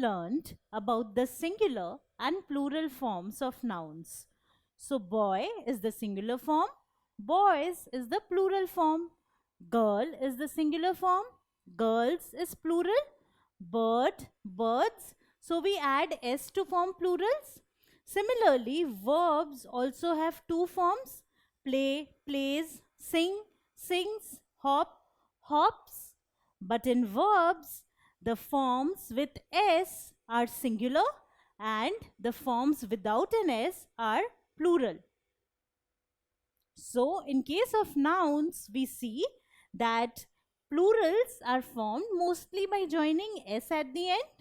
learned about the singular and plural forms of nouns. So, boy is the singular form, boys is the plural form, girl is the singular form, girls is plural, bird, birds. So, we add s to form plurals. Similarly, verbs also have two forms: play, plays, sing, sings, hop, hops. But in verbs, the forms with s are singular and the forms without an s are plural. So, in case of nouns, we see that plurals are formed mostly by joining s at the end.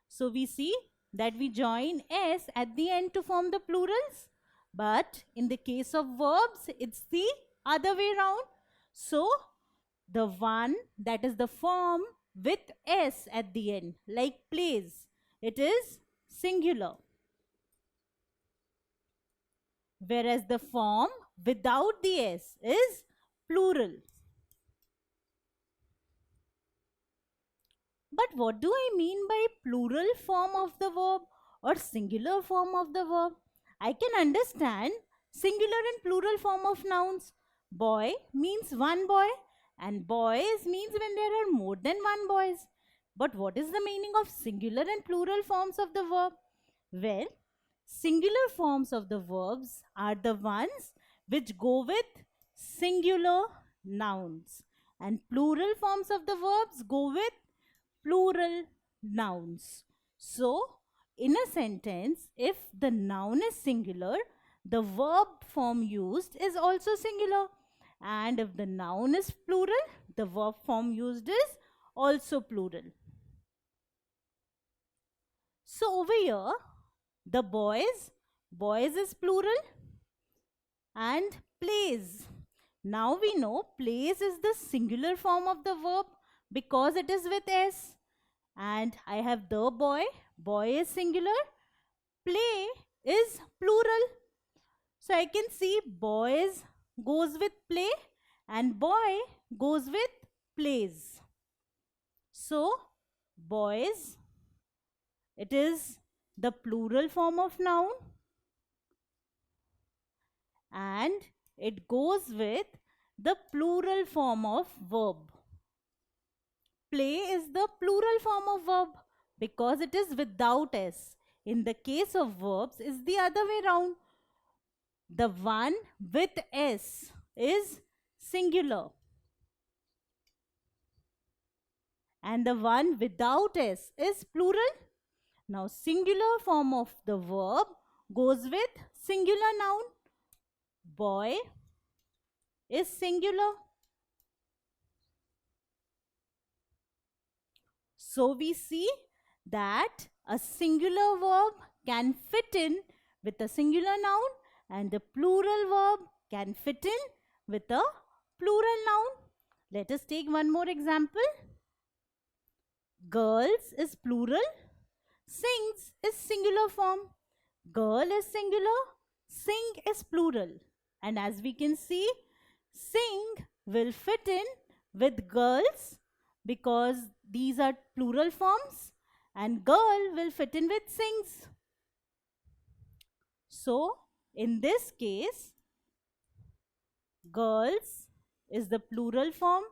So, we see that we join s at the end to form the plurals. But in the case of verbs, it's the other way around. So, the one that is the form with s at the end, like plays, it is singular. Whereas the form without the s is plural. But what do I mean by plural form of the verb or singular form of the verb? I can understand singular and plural form of nouns. Boy means one boy and boys means when there are more than one boys. But what is the meaning of singular and plural forms of the verb? Well, singular forms of the verbs are the ones which go with singular nouns, and plural forms of the verbs go with plural nouns. So, in a sentence, if the noun is singular, the verb form used is also singular. And if the noun is plural, the verb form used is also plural. So, over here, the boys is plural, and plays. Now we know plays is the singular form of the verb because it is with s. And I have the boy is singular, play is plural. So I can see boys goes with play and boy goes with plays. So boys, it is the plural form of noun and it goes with the plural form of verb. Play is the plural form of verb because it is without s. In the case of verbs, is the other way round. The one with s is singular and the one without s is plural. Now, singular form of the verb goes with singular noun. Boy is singular. So, we see that a singular verb can fit in with a singular noun and the plural verb can fit in with a plural noun. Let us take one more example. Girls is plural, sings is singular form, girl is singular, sing is plural. And as we can see, sing will fit in with girls because these are plural forms and girl will fit in with sings. So, in this case, girls is the plural form,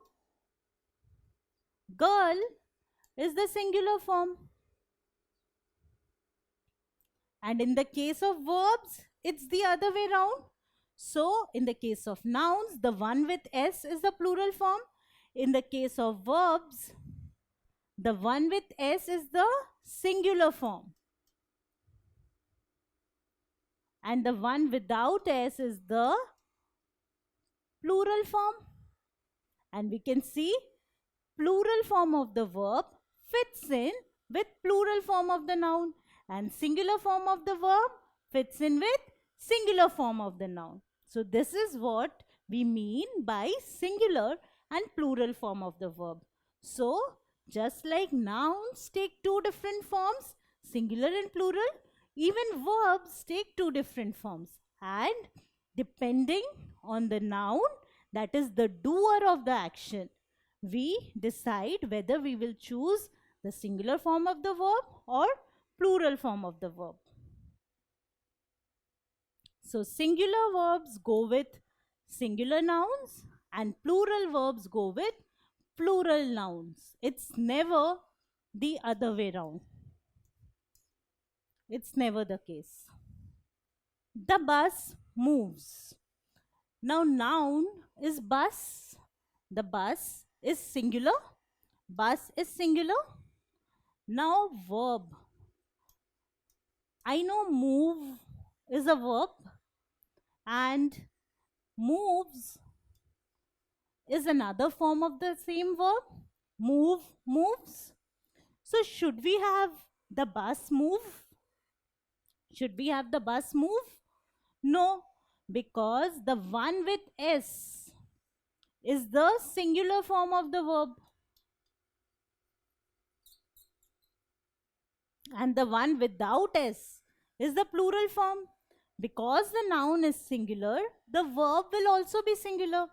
girl is the singular form. And in the case of verbs, it's the other way round. So, in the case of nouns, the one with s is the plural form. In the case of verbs, the one with s is the singular form. And the one without s is the plural form. And we can see plural form of the verb fits in with plural form of the noun and singular form of the verb fits in with singular form of the noun. So this is what we mean by singular and plural form of the verb. So just like nouns take two different forms, singular and plural, even verbs take two different forms. And depending on the noun, that is the doer of the action, we decide whether we will choose the singular form of the verb or plural form of the verb. So singular verbs go with singular nouns and plural verbs go with plural nouns. It's never the other way round. It's never the case. The bus moves. Now noun is bus. The bus is singular. Bus is singular. Now verb. I know move is a verb and moves is another form of the same verb. Move, moves. So should we have the bus move? Should we have the bus move? No, because the one with S is the singular form of the verb. And the one without S is the plural form. Because the noun is singular, the verb will also be singular.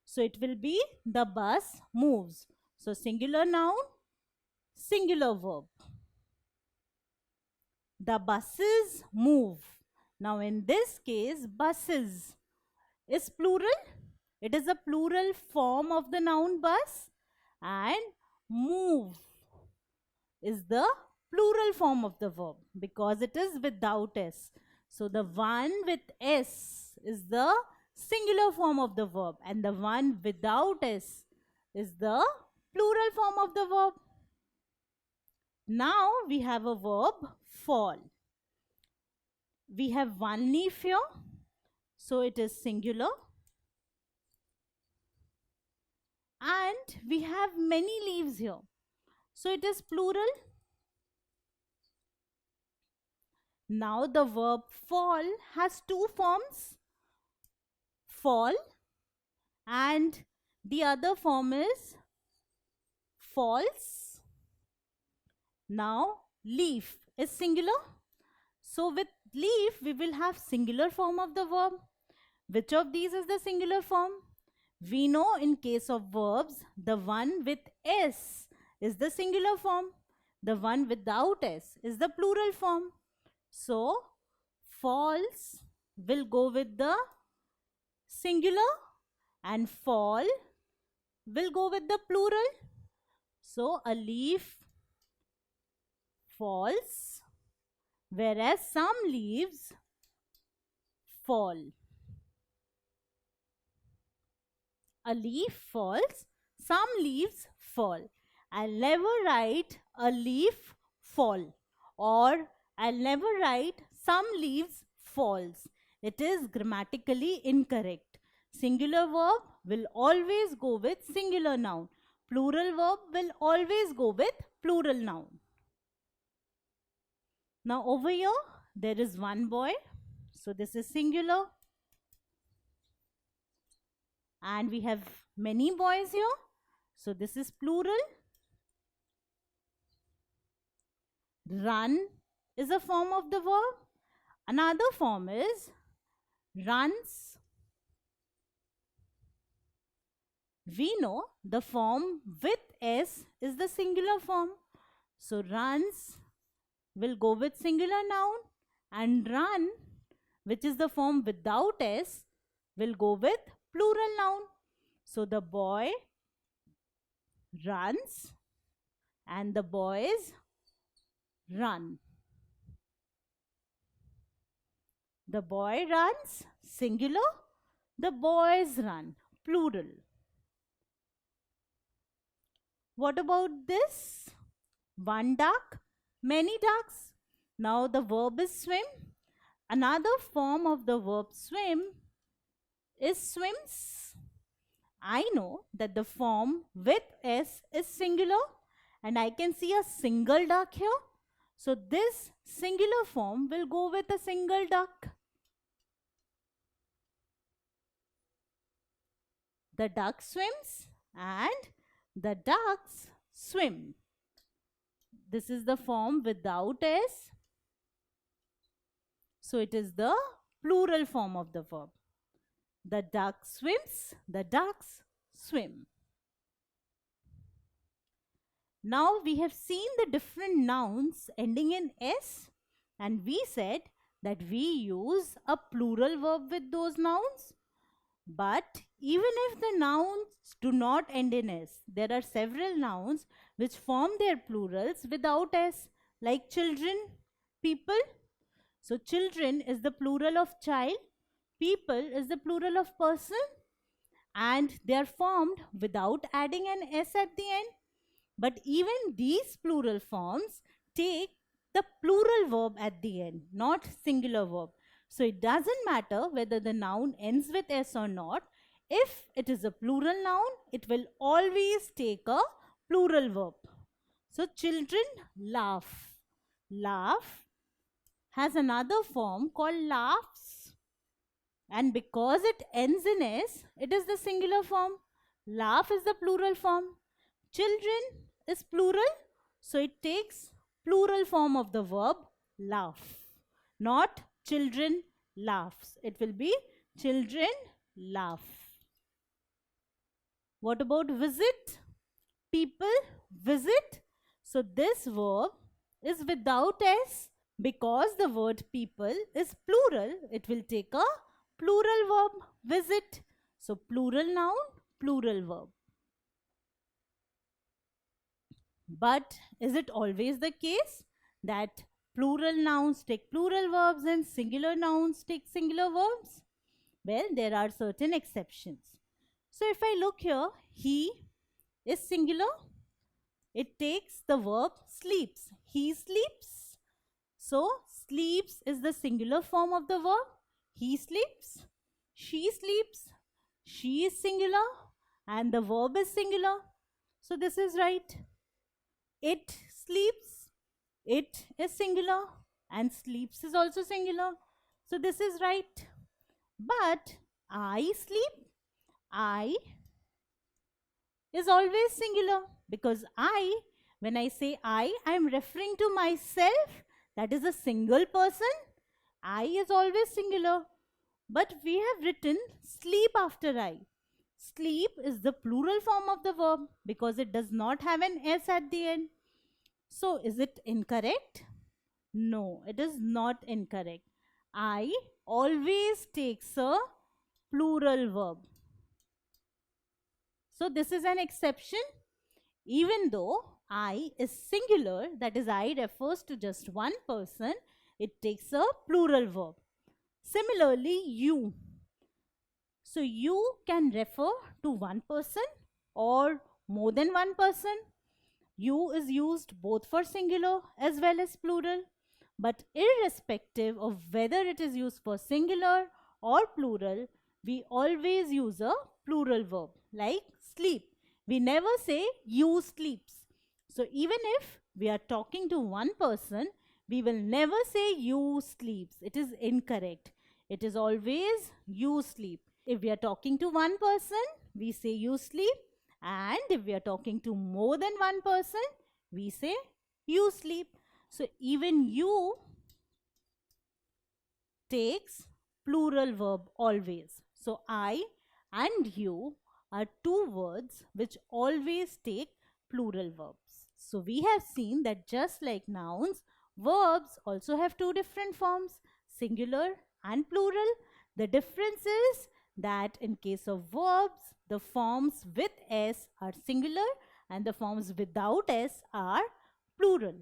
So it will be the bus moves. So singular noun, singular verb. The buses move. Now in this case, buses is plural. It is a plural form of the noun bus, and move is the plural form of the verb because it is without S. So the one with S is the singular form of the verb and the one without S is the plural form of the verb. Now we have a verb fall. We have one leaf here, so it is singular. And we have many leaves here, so it is plural. Now the verb fall has two forms, fall, and the other form is falls. Now leaf is singular, so with leaf we will have singular form of the verb. Which of these is the singular form? We know in case of verbs, the one with S is the singular form. The one without S is the plural form. So, falls will go with the singular and fall will go with the plural. So, a leaf falls, whereas some leaves fall. A leaf falls, some leaves fall. I'll never write a leaf fall or I'll never write some leaves falls. It is grammatically incorrect. Singular verb will always go with singular noun. Plural verb will always go with plural noun. Now over here, there is one boy. So this is singular. And we have many boys here. So this is plural. Run is a form of the verb. Another form is runs. We know the form with S is the singular form. So runs will go with singular noun and run, which is the form without S, will go with plural noun. So the boy runs and the boys run. The boy runs, singular. The boys run, plural. What about this? One duck, many ducks. Now the verb is swim. Another form of the verb swim is swims. I know that the form with S is singular and I can see a single duck here. So this singular form will go with a single duck. The duck swims and the ducks swim. This is the form without S. So it is the plural form of the verb. The duck swims, the ducks swim. Now we have seen the different nouns ending in S, and we said that we use a plural verb with those nouns. But even if the nouns do not end in S, there are several nouns which form their plurals without S, like children, people. So, children is the plural of child, people is the plural of person, and they are formed without adding an S at the end. But even these plural forms take the plural verb at the end, not singular verb. So it doesn't matter whether the noun ends with S or not. If it is a plural noun, it will always take a plural verb. So children laugh. Laugh has another form called laughs. And because it ends in S, it is the singular form. Laugh is the plural form. Children is plural, so it takes plural form of the verb laugh, not children laughs. It will be children laugh. What about visit? People visit. So this verb is without S. Because the word people is plural, it will take a plural verb visit. So plural noun, plural verb. But is it always the case that plural nouns take plural verbs and singular nouns take singular verbs? Well, there are certain exceptions. So if I look here, he is singular. It takes the verb sleeps. He sleeps. So sleeps is the singular form of the verb. He sleeps. She sleeps. She is singular and the verb is singular. So this is right. It sleeps. It is singular and sleeps is also singular. So this is right. But I sleep. I is always singular because when I say I am referring to myself. That is a single person. I is always singular. But we have written sleep after I. Sleep is the plural form of the verb because it does not have an S at the end. So is it incorrect? No, it is not incorrect. I always takes a plural verb. So this is an exception. Even though I is singular, that is I refers to just one person, it takes a plural verb. Similarly, you. So you can refer to one person or more than one person. You is used both for singular as well as plural. But irrespective of whether it is used for singular or plural, we always use a plural verb like sleep. We never say you sleeps. So even if we are talking to one person, we will never say you sleeps. It is incorrect. It is always you sleep. If we are talking to one person, we say you sleep. And if we are talking to more than one person, we say you sleep. So even you takes plural verb always. So I and you are two words which always take plural verbs. So we have seen that just like nouns, verbs also have two different forms, singular and plural. The difference is that in case of verbs, the forms with S are singular and the forms without S are plural.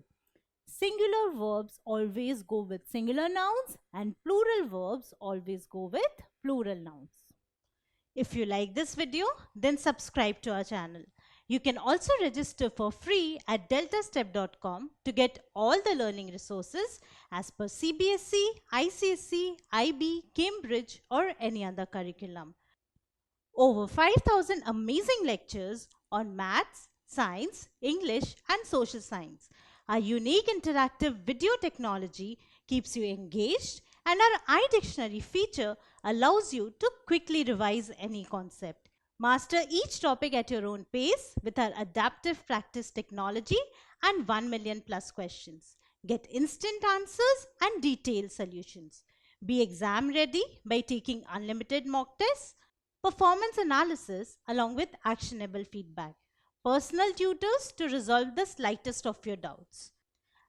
Singular verbs always go with singular nouns and plural verbs always go with plural nouns. If you like this video, then subscribe to our channel. You can also register for free at deltastep.com to get all the learning resources as per CBSE, ICSE, IB, Cambridge or any other curriculum. Over 5,000 amazing lectures on maths, science, English and social science. Our unique interactive video technology keeps you engaged and our iDictionary feature allows you to quickly revise any concept. Master each topic at your own pace with our adaptive practice technology and 1 million plus questions. Get instant answers and detailed solutions. Be exam ready by taking unlimited mock tests, performance analysis along with actionable feedback. personal tutors to resolve the slightest of your doubts.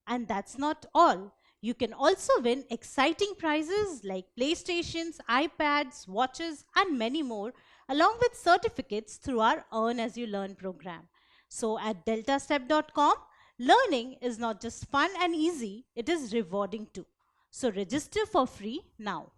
And that's not all. You can also win exciting prizes like PlayStations, iPads, watches, and many more, along with certificates through our Earn As You Learn program. So at deltastep.com, learning is not just fun and easy, it is rewarding too. So register for free now.